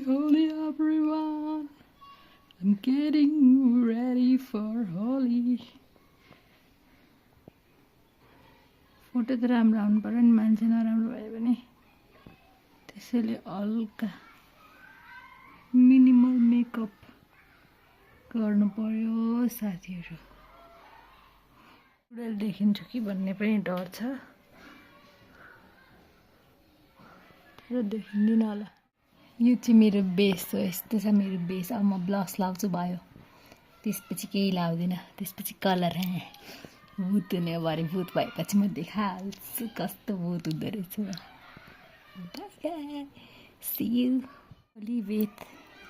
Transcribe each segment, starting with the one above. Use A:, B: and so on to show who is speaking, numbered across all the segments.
A: Holy everyone, I'm getting ready for Holy. Photo त राम्रो आउनु पर्यो नि, मान्छे नराम्रो भयो भने। त्यसैले हल्का मिनिमल मेकअप गर्नु पर्यो साथीहरु। बुढाले देखिन्छु कि भन्ने पनि डर छ, र देखिँदैन होला। यो चाहिँ मेरो बेस हो, यस्तो छ मेरो बेस। अब म ब्लस लाउँछु भयो, त्यसपछि केही लाउँदिनँ, त्यसपछि कलर भूत हुने भरे भूत भएपछि म देखाल्छु कस्तो भूत हुँदो रहेछ। See you with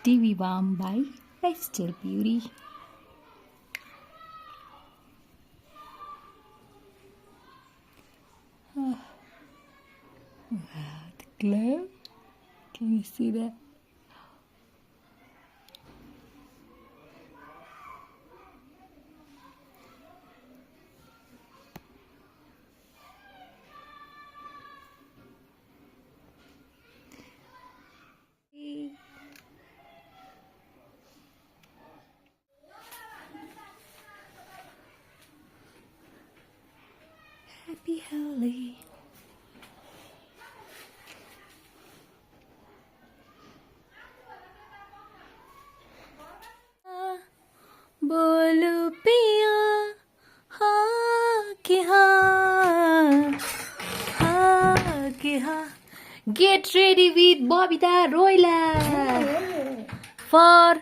A: TV Balm by Crystal Beauty. Wow, the glow. Can you see that? Happy Holi. बोलो पिया हाँ कि हाँ। Get ready with Bobita Roila for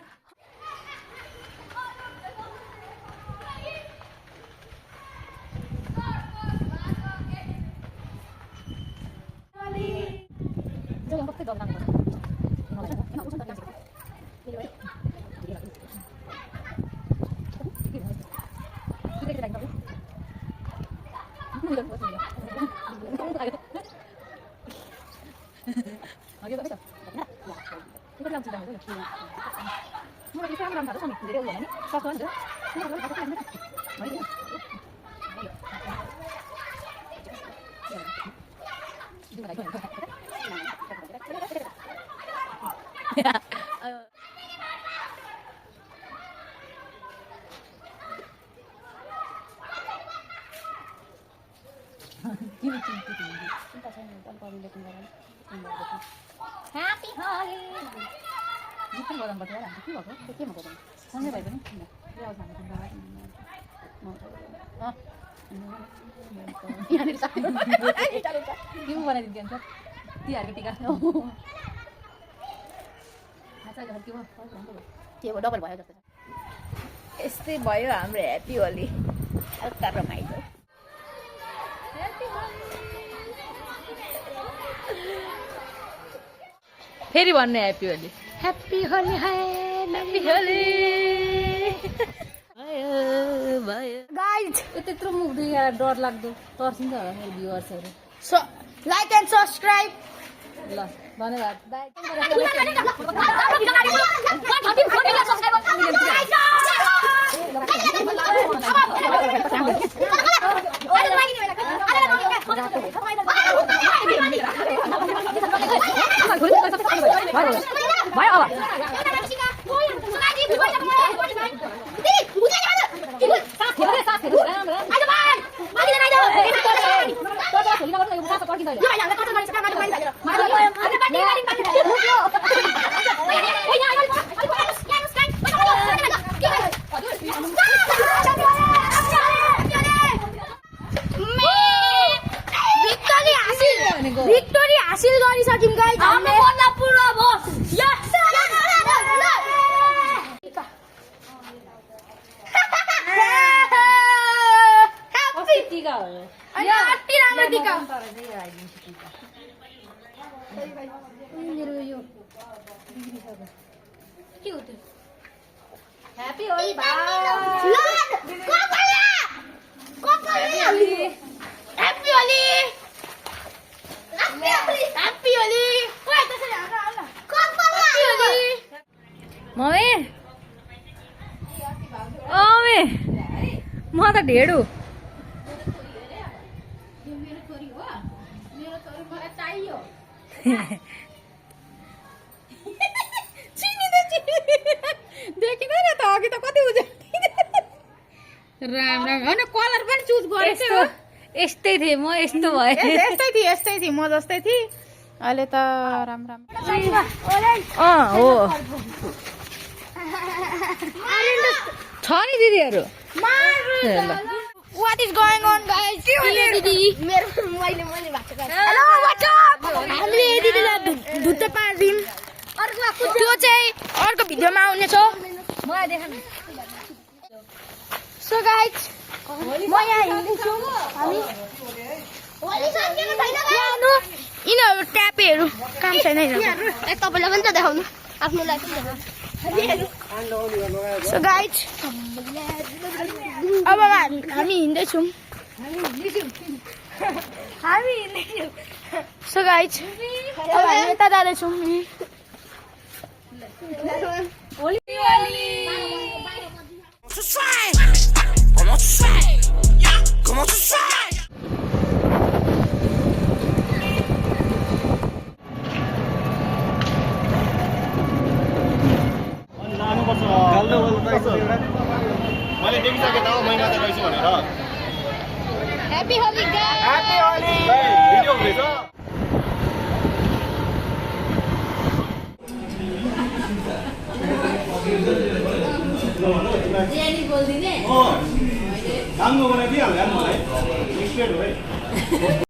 A: Happy Holi. Itu orang berdua lah, itu apa? Itu apa? Sana baik ni. Dia sana sana. Oh. Ini tak. Ini mana di kantor? Dia ketika. Asal jangan kiwa. Dia double भयो जस्तो छ। यस्तै भयो हाम्रो happy Holi. हल्का रमाइलो। फेरि भन्ने ह्यापी होली। ह्यापी होली हाय ह्यापी होली। भयो गाइज त्यत्रो मुख देखेर डर लाग्दो तर्सिन्छ होला मेरो भ्युअर्सहरु। So like and subscribe. ल धन्यवाद बाइ। Victory हासिल गरिसक्यौं गाइस हामीले। हाम्रो पूरा भयो। यस। ह्यापी टिका हो। अनि अति राम्रो टिका। मेरो यो के हो त्यो? ह्यापी होली भाइ। ल Coca Cola. Happy Holi. Happy Holi! Woi, त्यसरी हाल्न हाल्न। Happy Holi! मम्मी मम्मी म त ढेडु। मेरो छोरी हो, मेरो छोरी मलाई चाहियो।
B: देखिँदैन त अघि त कति उज्यालो राम राम होइन कलर पनि चुज गरेको हो
A: यस्तै थिएँ म यस्तो भएँ
B: यस्तै थिएँ म जस्तै थिएँ अहिले त राम राम
A: हो छ नि दिदीहरू
B: What is going on guys? Hello, what's up? हामीले दिदीलाई धुत्त पार्दिम त्यो चाहिँ अर्को भिडियोमा आउने छ सो गाइज म यहाँ हिँड्दैछु हामी यिनीहरू ट्यापेहरू काम छैन तपाईँलाई पनि त देखाउनु आफ्नो लाइफ सो गाइज अब हामी हिँड्दैछौँ सो गाइज अब हामी यता जाँदैछौँ
C: मैले देखिसकेँ त महिना त रहेछु भनेर
B: Happy Holi guys!
C: Happy Holi video हुँदैछ राम्रो बनाइदिइहाल्यो मलाई एक्सपेक्ट हो है